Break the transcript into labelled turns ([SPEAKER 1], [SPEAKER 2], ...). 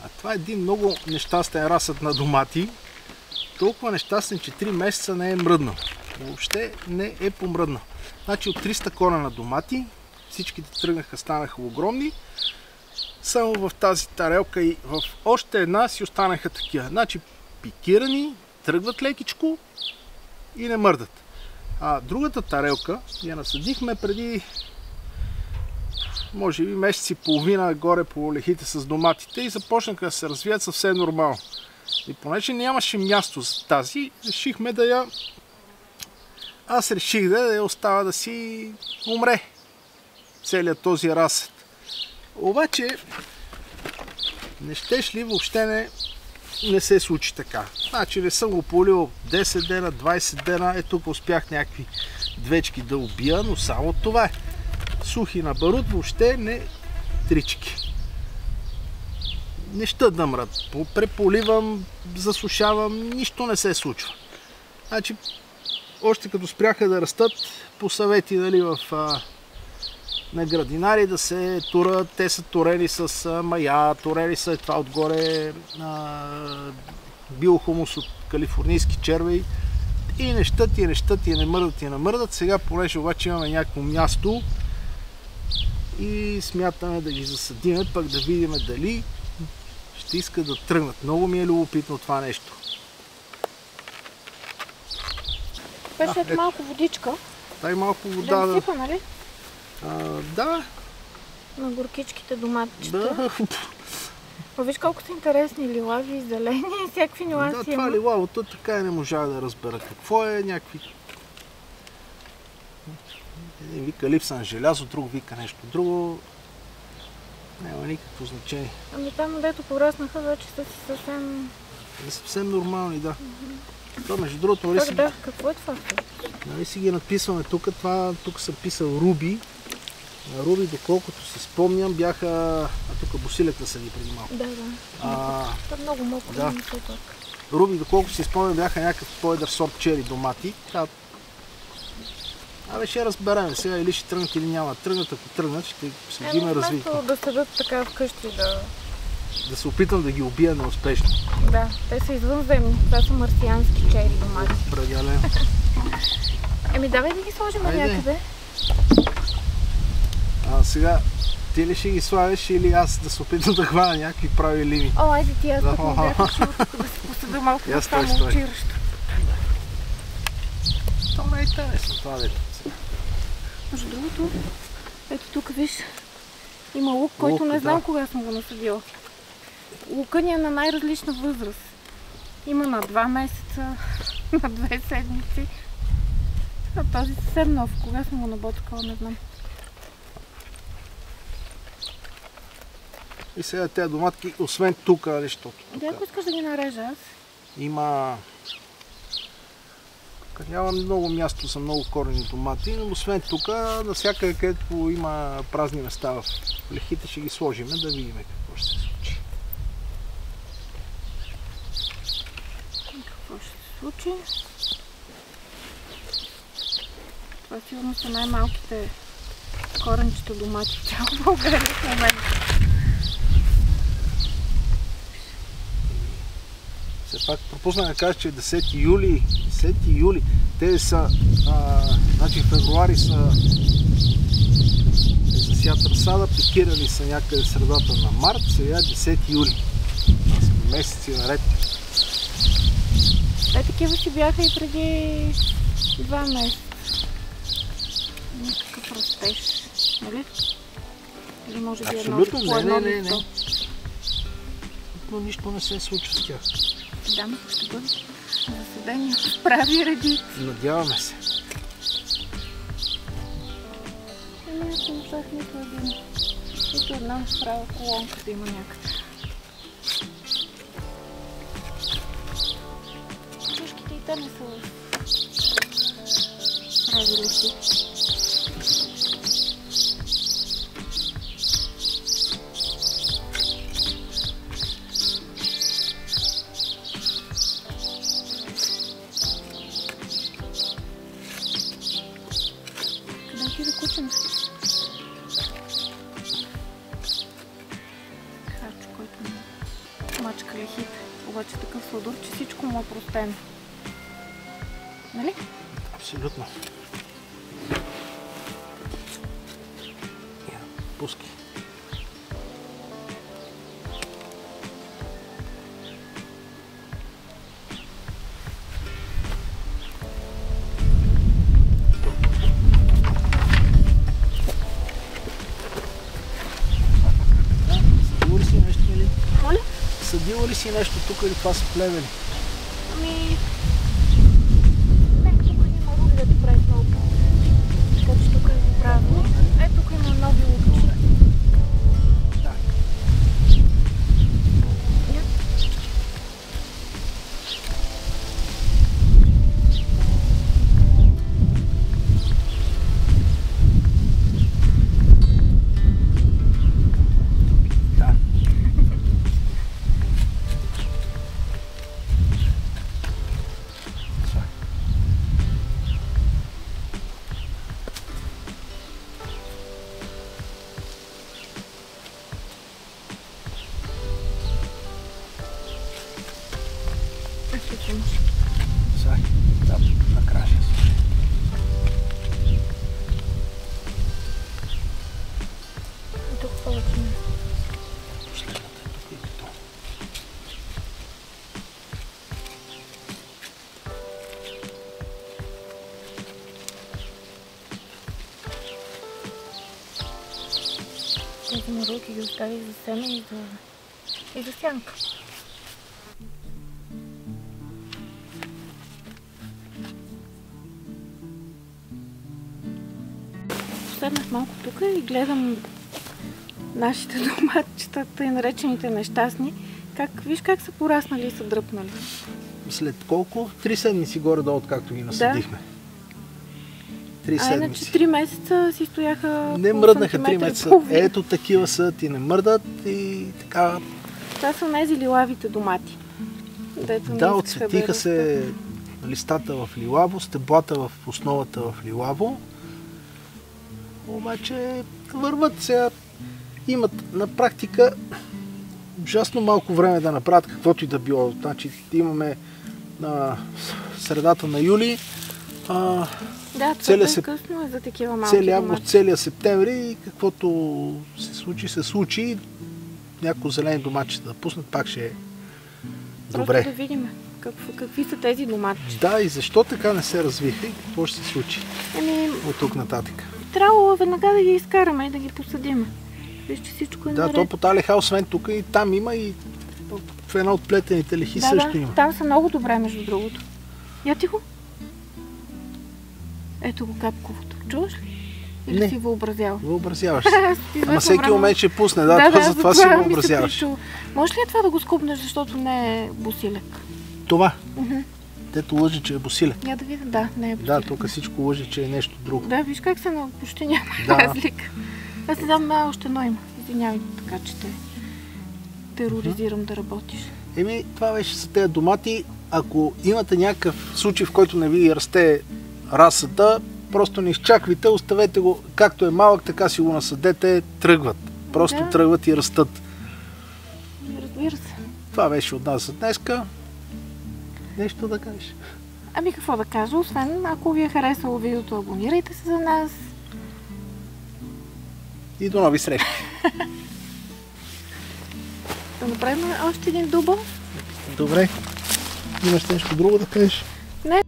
[SPEAKER 1] А това е един много нещастен разсъд на домати. Толкова нещастен, че 3 месеца не е мръднал. Въобще не е помръднал. Значи от 300 корена домати, всичките тръгнаха, станаха огромни. Само в тази тарелка и в още една си останаха такива. Значи пикирани, тръгват лекичко и не мърдат. А другата тарелка я насадихме преди може би месец и половина горе по лехите с доматите и започнаха да се развият съвсем нормално. И понеже нямаше място за тази, решихме да я... Аз реших да я оставя да си умре целият този разсъд. Обаче, не щеш ли, въобще не се случи така. Значи не съм го полил 10 дена, 20 дена, тук успях някакви двечки да убия, но само това е. Сухи на барут, въобще не трички. Не щат да мрат. Преполивам, засушавам, нищо не се случва. Значи, още като спряха да растат, по съвети на градинари да се турат, те са турени с мая, турени са това отгоре биохумус от калифорнийски червей и не щат, и не щат, и не мърдат, и не мърдат. Сега, понеже обаче имаме някакво място и смятаме да ги засадиме, пък да видим дали ще искат да тръгнат. Много ми е любопитно това нещо.
[SPEAKER 2] Беше малко водичка.
[SPEAKER 1] Дай малко вода.
[SPEAKER 2] Да сипа, нали?
[SPEAKER 1] Да.
[SPEAKER 2] На горкичките доматчета.
[SPEAKER 1] Да.
[SPEAKER 2] Виж колко са интересни лилави, зелени и всякакви нюанси.
[SPEAKER 1] Да, това лилавото така и не можа да разбера какво е. Някакви... Един вика липса на желязо, друг вика нещо друго. Няма никакво значение.
[SPEAKER 2] Ами там, дето пораснаха, вече са си съвсем...
[SPEAKER 1] Съвсем нормални, да. Това, между другото,
[SPEAKER 2] какво е това?
[SPEAKER 1] Нали си ги надписваме тук. Тук съм писал Руби. Руби, доколкото си спомням, бяха... А тук босилекна са ги преди малко.
[SPEAKER 2] Да. Това е много мокро.
[SPEAKER 1] Да. Руби, доколкото си спомням, бяха някакъв по-едър сорт чери домати. Абе, ще разберем сега или ще тръгнат или няма тръгнат. Ако тръгнат, ще следим развитието.
[SPEAKER 2] Вместо да седат така вкъщи
[SPEAKER 1] да се опитам да ги убия неуспешно.
[SPEAKER 2] Да, те са извънземни. Това са марсиански чери домати.
[SPEAKER 1] Определено.
[SPEAKER 2] Еми, давай да ги сложим някъде.
[SPEAKER 1] Сега, ти ли ще ги слагаш или аз да се опитам да хвана някакви прави линии?
[SPEAKER 2] О, айде ти, аз тук му бях решила да си посъда малко в това мълчиращо.
[SPEAKER 1] То не е интересно това дето.
[SPEAKER 2] Между другото, ето тук виж, има лук, който не знам кога съм го насадила. Лука ни е на най-различна възраст. Има на 2 месеца, на 2 седмици. А този съвсем нов. Кога съм го наботкала, не знам.
[SPEAKER 1] И сега тези доматки, освен тук, защото тук...
[SPEAKER 2] Ако искаш да ги нарежа аз?
[SPEAKER 1] Има... Няма много място за много корени домати, но освен тук, навсякъде, където има празни места в лехите, ще ги сложим, да видим какво ще се случи.
[SPEAKER 2] Какво ще се случи? Това сигурно са най-малките коренчета домати в цяла България в момента.
[SPEAKER 1] Все пак пропуснах да кажа, че е 10 юли. 10 юли. Те са... значи в февруари са засят разсада, пикирали са някъде средата на март, сега е 10 юли. Това са месеци наред.
[SPEAKER 2] Такива си бяха и преди 2 месеца. Някакъв растеж, нали? Или може би едно по едно листо.
[SPEAKER 1] Но нищо не се случва с тях.
[SPEAKER 2] Да, ще бъде засадени в прави редици.
[SPEAKER 1] Надяваме се.
[SPEAKER 2] Ами аз не можах нито една права колонка да има някъде. Чушките и те не са прави леси. мечка лехите. Обаче такъв сладур, че всичко му е простено. Нали?
[SPEAKER 1] Абсолютно. Пускай. Съдила ли си нещо, или?
[SPEAKER 2] Моля?
[SPEAKER 1] Съдила ли си нещо тук или това са плевели?
[SPEAKER 2] Ами... Не, тук няма рули да ти прави много. Така че тук е правилно. Тук има нови лукчи.
[SPEAKER 1] Да. Да. Сега, там, накрая ще слушай.
[SPEAKER 2] Тук повече не.
[SPEAKER 1] Последната е тук и като.
[SPEAKER 2] Тези марулки ги остави за семе и за сянка. Седнах малко тук и гледам нашите доматчета, тъй наречените нещастни. Виж как са пораснали и са дръпнали.
[SPEAKER 1] След колко? 3 седмици горе-долу, откакто ги насадихме. 3 седмици.
[SPEAKER 2] Иначе 3 месеца си стояха.
[SPEAKER 1] Не мръднаха 3 месеца. Ето такива са, ти не мърдат и така.
[SPEAKER 2] Това са тези лилавите домати.
[SPEAKER 1] Да, отцветиха се листата в лилаво, стеблата в основата в лилаво. Обаче върват сега. Имат на практика ужасно малко време да направят каквото и да било. Значи имаме на средата на юли.
[SPEAKER 2] Да, това е късно за такива малки
[SPEAKER 1] целия август,
[SPEAKER 2] домати.
[SPEAKER 1] целия септември и каквото се случи. Някои зелени доматчета да пуснат, пак ще е добре.
[SPEAKER 2] Просто да видим какви са тези домати.
[SPEAKER 1] Да, и защо така не се развиха и какво ще се случи от тук нататък.
[SPEAKER 2] Трябвало веднага да ги изкараме и да ги посадим. Виж, че всичко е наред.
[SPEAKER 1] Да, то по тази леха, освен тук и там има и в една от плетените лехи също има.
[SPEAKER 2] Там са много добре, между другото. Я ти го. Ето го капковото. Чуваш ли? Или
[SPEAKER 1] Не.
[SPEAKER 2] си въобразява?
[SPEAKER 1] Въобразяваш. Ама всеки момент ще пусне, това си въобразяваш.
[SPEAKER 2] Може ли това да го скупнеш, защото не е босилек?
[SPEAKER 1] Това? Дето лъжи, че е босилек.
[SPEAKER 2] Я да видя, да, не е босилек.
[SPEAKER 1] Да, тук всичко лъжи, че е нещо друго.
[SPEAKER 2] Да, виж как се почти няма разлика. Аз не знам, още едно има. Извинявай, така че те тероризирам да работиш.
[SPEAKER 1] Това беше за тези домати. Ако имате някакъв случай, в който не ви расте расата, просто не изчаквайте, оставете го както е малък, така си го насадете, тръгват. Просто тръгват и растат.
[SPEAKER 2] Разбира се.
[SPEAKER 1] Това беше от нас за днеска. Нещо да кажеш?
[SPEAKER 2] Ами какво да кажа, освен ако ви е харесало видеото, абонирайте се за нас.
[SPEAKER 1] И до нови срещи.
[SPEAKER 2] Да направим още един дубъл.
[SPEAKER 1] Добре. Имаш нещо друго да кажеш?
[SPEAKER 2] Не.